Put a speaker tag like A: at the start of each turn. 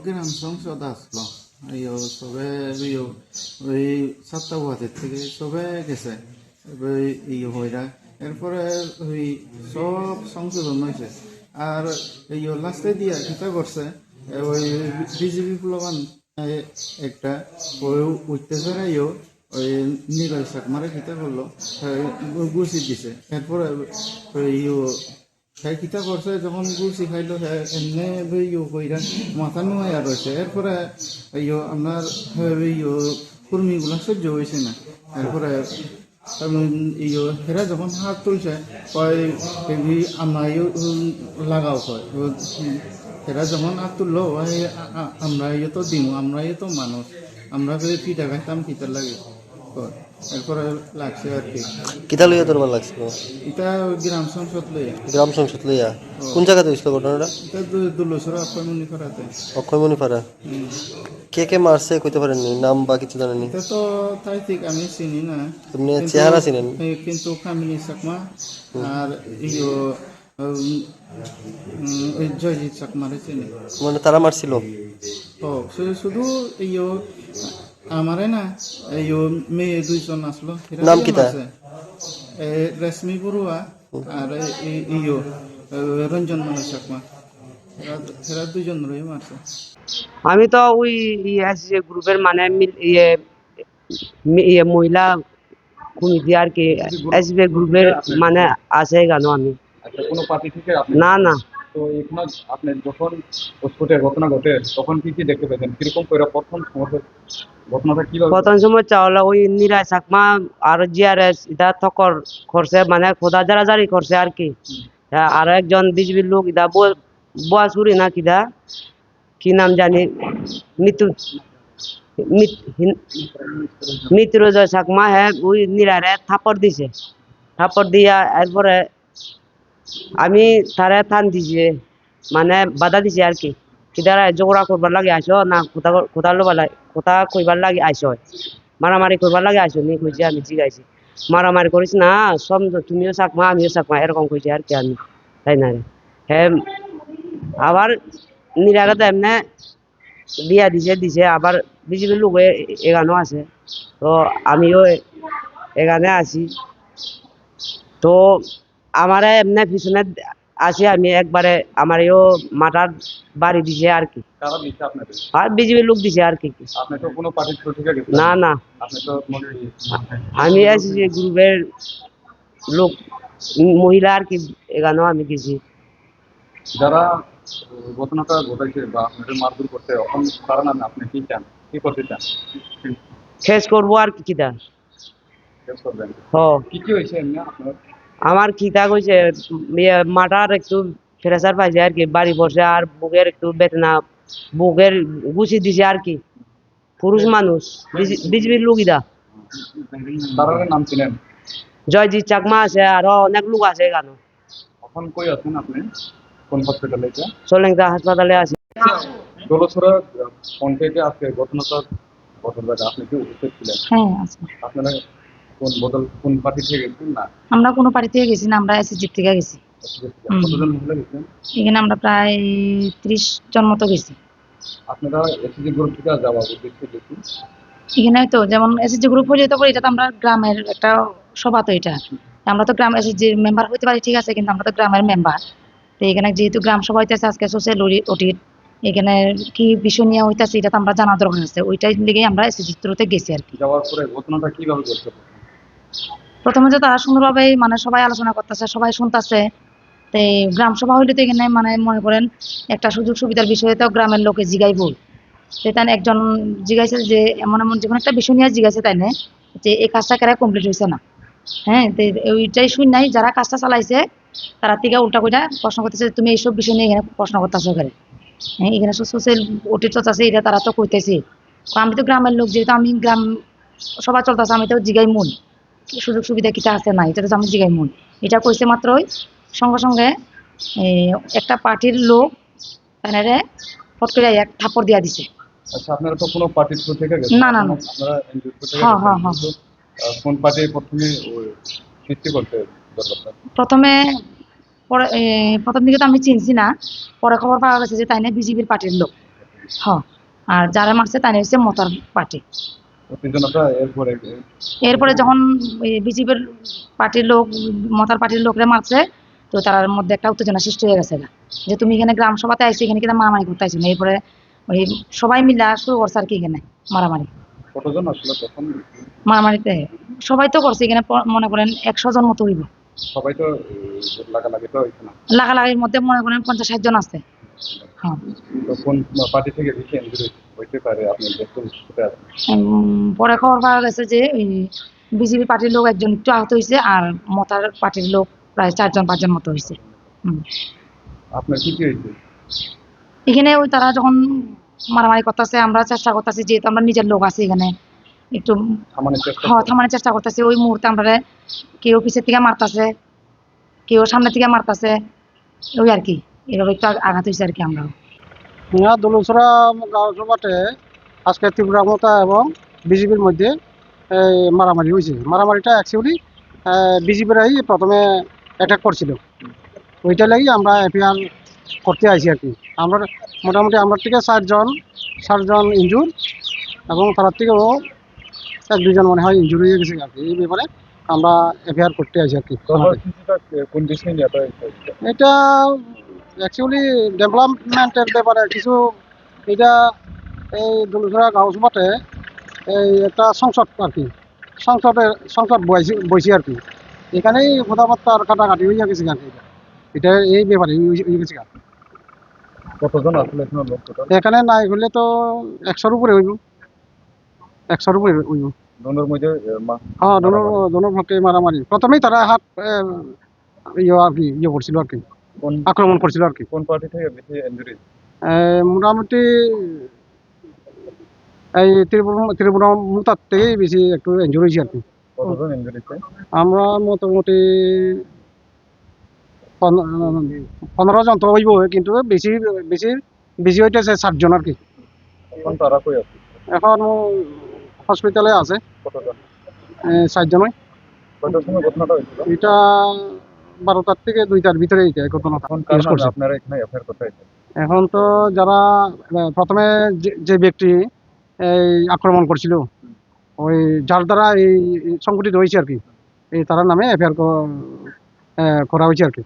A: গ্রাম সংসদ আসলো সবে ওই 7টা ওয়ার্ডের থেকে সবে গেছে হইরা এরপরে ওই সব সংশোধন হয়েছে আর লাস্টে দিয়া কিতা করছে ওই বিজেপি প্লবান একটা ওই উঠতেছে ওই নিরয় চাকমারে কিতা করলো গুছি দিছে এরপরে ওই হ্যাঁ কিতা করছে যখন গুড় খাইলো হ্যাঁ এমনি কইরা মাথা নুয়াইয়া রয়েছে এরপরে আপনার কর্মীগুলা সহ্য হয়েছে না এরপরে হেরা যখন হাত তুলছে আমরা লাগাও হয় হেরা যখন হাত তুললো আমরা তো দিমু আমরা তো মানুষ আমরা পিঠা খাইতাম পিঠার লাগে এরপরে লাগছে আর কি
B: কিতা লইয়া তোর ভাল লাগছিল?
A: এটা গ্রাম সংসদ লইয়া
B: গ্রাম সংসদ লইয়া কোন জায়গাতে হয়েছিল ঘটনাটা?
A: এটা দুলসরা অক্ষয়মণি করাতে
B: অক্ষয়মণি পাড়া। কে কে মারছে কইতে পারেননি নাম বা কিছু জানেননি?
A: এটা তো তাই ঠিক আমি চিনি না
B: আপনি চেহারা চিনেন?
A: কিন্তু কামিনী চাকমা আর জয়জিৎ চাকমারে চিনি।
B: মানে তারা মারছিল?
A: ও শুধু আমারে না মেয়ে দুইজন আসলো
B: নাম কিতা?
A: রেশমি বড়ুয়া আর রঞ্জন মালা চাকমা এরা দুইজন রয়ে মারছে।
C: আমি তো ওই গ্রুপের মানে মহিলা কমিটি আর কি এসবি গ্রুপের মানে আছে গানো আমি।
D: আচ্ছা, কোনো পার্টি থেকে আপনি?
C: না না।
D: তো এখানে আপনি যখন স্পটের ঘটনা ঘটে তখন কি কি দেখতে পেতেন, কিরকম করে প্রথম ঘটনাটা কিভাবে?
C: প্রথম সময় চাওলা ওই নিরাজ চাকমা আর জিআরএস এটা তকর করছে মানে খোদা যারা জারি করছে আর কি। আর একজন বিজেপির লোক ইদা বোয়াসুরি না কিদা কি নাম জানি মিত্রজয় চাকমা হ্যাঁ ওই নিরারে থাপড় দিছে। থাপড় দিয়া এরপরে আমি তারে থান দিছে মানে বাধা দিছে আর কি কিদারা ঝগড়া করবার লাগে আইসো না কোথা লোবার লাগে কোথা কইবার লাগে আইসো মারামারি করবার লাগে আইসো নি কইছে। আমি জিগাইছি মারামারি করিস না সব তুমিও চাকমা আমিও চাকমা এরকম কইছে আর কি আমি তাই না হ্যাঁ। আবার নিরারে তো এমনি দিয়া দিছে আবার বিজেপির লোক এখানেও আছে তো আমিও এখানে আছি তো আমারে এমনি পিছনে আছি আমি একবারে আমারও মাথার বাড়ি দিছে আর কি।
D: কারা দিচ্ছে আপনাদের?
C: আর বিজেপির লোক দিছে আর কি।
D: আপনি তো কোনো পার্টি থেকে গেছেন?
C: না না,
D: আপনি তো
C: আমি আছি যে গ্রুপের লোক মহিলা আর কি এখানেও আমি গেছি।
D: যারা ঘটনাটা ঘটাইছে বা আপনাদের মারধর করতে এখন তারা নামে আপনি কি চান, কি করতে চান?
C: শেষ করবো আর কি কিতা
D: শেষ করবেন?
C: হ
D: কি কি হয়েছে এমনি আপনার?
C: আমার কিতা কইছে মাথার একটু প্রেসার পাইছে আর কি বাড়ি পড়ছে আর বুকের একটু বেদনা বুকের গুছি দিছে আর কি। পুরুষ মানুষ বিজেপির লোক ইদা
D: তারা নাম চিনেন?
C: জয়জিৎ চাকমা আছে আরো অনেক লোক আছে এখানে।
D: এখন কই আছেন আপনি, কোন হসপিটালে?
C: সোলেংদা হাসপাতালে আছে।
D: দোলছড়া পঞ্চায়েতে আজকে ঘটনাটা ঘটনাটা আপনি কি উপস্থিত ছিলেন?
E: হ্যাঁ আছে।
D: আপনারা কোন পার্টি থেকে গেছেন? না
E: আমরা কোনো পার্টি থেকে গেছি না, আমরা এসএসজি থেকে গেছি।
D: কতজন মহিলা গেছেন?
E: এখানে আমরা প্রায় 30 জন মতো গেছি।
D: আপনারা এসএসজি গ্রুপ থেকে যাওয়ার উদ্দেশ্যে গেছেন?
E: এখানে তো যেমন এসএসজি গ্রুপ হয়ে যেতে পারে, এটা তো আমরা গ্রামের একটা সভা, তো এটা আমরা তো গ্রাম এসএসজি মেম্বার হইতে পারি ঠিক আছে, কিন্তু আমরা তো গ্রামের মেম্বার। তো এখানে যেহেতু গ্রাম সভা হইতেছে আজকে সোশ্যাল অডিট, এখানে কি বিষয় নিয়ে হইতেছে এটা তো আমরা জানা দরকার আছে, ওইটাই লেগে আমরা এসএসজি থ্রুতে গেছি আর কি।
D: যাওয়ার পরে ঘটনাটা কিভাবে ঘটছে?
E: প্রথমে তো তারা সুন্দরভাবে মানে সবাই আলোচনা করতেছে, সবাই শুনতেছে। তো গ্রাম সভা হইলে তো এখানে মানে মনে করেন একটা সুযোগ সুবিধার বিষয়ে তো গ্রামের লোকে জিগাইব। সেখানে একজন জিজ্ঞাসা যে এমন এমন যে কোনো একটা বিষয় নিয়ে জিজ্ঞাসা তাই না যে এই কাজটা কেরা কমপ্লিট হয়েছে না। হ্যাঁ, তো ওইটাই শুন নাই যারা কাজটা চালাইছে তারা থেকে উল্টা কইটা প্রশ্ন করতেছে তুমি এইসব বিষয় নিয়ে এখানে প্রশ্ন করতেছো করে। হ্যাঁ, এখানে সোশ্যাল অডিট চলতেছে এটা তারা তো কইতেছে। আমি তো গ্রামের লোক, যেহেতু আমি গ্রাম সভা চলতেছে আমি তো জিগাই মন সুযোগ সুবিধা কিটা আছে না, এটা তো আমি জিগাই মন। এটা কইছে মাত্রই সঙ্গে সঙ্গে একটা পার্টির লোক এনারে ফট করে এক থাপ্পড় দিয়া দিছে।
D: আচ্ছা, আপনারা তো কোনো পার্টি থেকে গেছেন?
E: না না না।
D: আপনারা এনজিও থেকে
E: হ্যাঁ হ্যাঁ
D: গেছেন?
E: হ্যাঁ।
D: কোন পার্টি প্রথমে সৃষ্টি করতে দরকার?
E: প্রথমে প্রথম দিকে তো আমি চিনছি না, পরে খবর পাওয়া গেছে যে তাই না বিজেপির পার্টির লোক। আর যারা মারছে তাই হচ্ছে মতার পার্টি।
D: উত্তেজনাটা এরপরে
E: এরপরে যখন বিজেপির পার্টির লোক মতার পার্টির লোকরা মারছে, তো তার মধ্যে একটা উত্তেজনা সৃষ্টি হয়ে গেছে গা। যে তুমি এখানে গ্রাম সভাতে আইসি, এখানে কিন্তু মারামারি করতে আইসি না। এরপরে ওই সবাই মিলে শুরু করছে আর কি এখানে মারামারি।
D: কতজন আসলে তখন?
E: মারামারিতে সবাই তো করছে এখানে, মনে করেন 100 জন মতো হইব।
D: সবাই তো লাগালাগি তো হয়েছে না?
E: লাগালাগির মধ্যে মনে করেন 50-60 জন আছে। হ্যাঁ।
D: তো কোন পার্টি থেকে বেশি ইনজুরি হইতে পারে আপনি দেখতে আছেন?
E: পরে খবর পাওয়া গেছে যে ওই বিজেপি পার্টির লোক একজন একটু আহত হয়েছে, আর মতার পার্টির লোক প্রায় 4-5 জন মতো হয়েছে।
D: আপনার কি হয়েছে?
E: এখানে ওই তারা যখন মারামারি করতেছে, আমরা চেষ্টা করতেছি, যেহেতু আমরা নিজের লোক আছি এখানে, একটু থামানোর চেষ্টা করতেছি। ওই মুহূর্তে আমরা কেউ পিছের থেকে মারতাছে, কেউ সামনে থেকে মারতাছে, ওই আর কি এভাবে একটু আঘাত হয়েছে আর কি। আমরা
F: দোলছড়া গাঁও সভাতে আজকে ত্রিপুরা মতা এবং বিজেপির মধ্যে মারামারি হয়েছে। মারামারিটা অ্যাকচুয়ালি বিজেপিরাই প্রথমে অ্যাটাক করছিল, ওইটা লাগি আমরা এফআইআর করতে আইছি আর কি। আমরা মোটামুটি আমার থেকে 4 জন ইনজুর, এবং তার থেকেও 1-2 জন মনে হয় ইনজুর হয়ে গেছে আর কি। এই ব্যাপারে আমরা এফআইআর করতে আইছি আর কি।
D: কোন বিষয় নিয়ে
F: এটা অ্যাকচুয়ালি ডেভেলপমেন্টের ব্যাপারে কিছু। এটা এই দোলছড়া গাঁও সভাতে এই একটা সংসদ আর কি, সংসদ বইছি আর কি। এখানেই কথাবার্তার কাটাকাটি হয়ে গেছে আর কি। এটা এই ব্যাপারে হয়ে গেছে।
D: কতজন আসলে এখানে লোক টোটাল?
F: এখানে নাই হলে তো 100-র উপরে হইব, 100-র উপরে হইব।
D: দোনোর মধ্যে
F: হ্যাঁ, দোনোর পক্ষে মারামারি। প্রথমেই তারা হাত আর কি করছিল আর কি, আক্রমণ করছিল আর কি।
D: কোন পার্টি থেকে বেশি ইনজুরি?
F: মোটামুটি এই ত্রিপুরা তার থেকেই বেশি একটু ইনজুরি হয়েছে আর কি।
D: কতজন ইনজুরি?
F: আমরা মোটামুটি 15 জন তো হইব, কিন্তু বেশি বেশি বেশি হইতেছে 60 জন আর কি।
D: এখন তারা কই আছে?
F: এখন হসপিটালে আছে
D: কতজন?
F: 60 জন।
D: কয়টার সময় ঘটনাটা হয়েছিল?
F: এটা 12টার থেকে 2টার ভিতরে এই ঘটনাটা
D: এখন
F: করছে।
D: আপনারা এখানে এফআইআর করতে হয়েছে?
F: এখন তো যারা প্রথমে যে ব্যক্তি এই আক্রমণ করছিল, ওই যার দ্বারা এই সংগঠিত হয়েছে আর কি, এই তার নামে এফআইআর করা হয়েছে আর কি।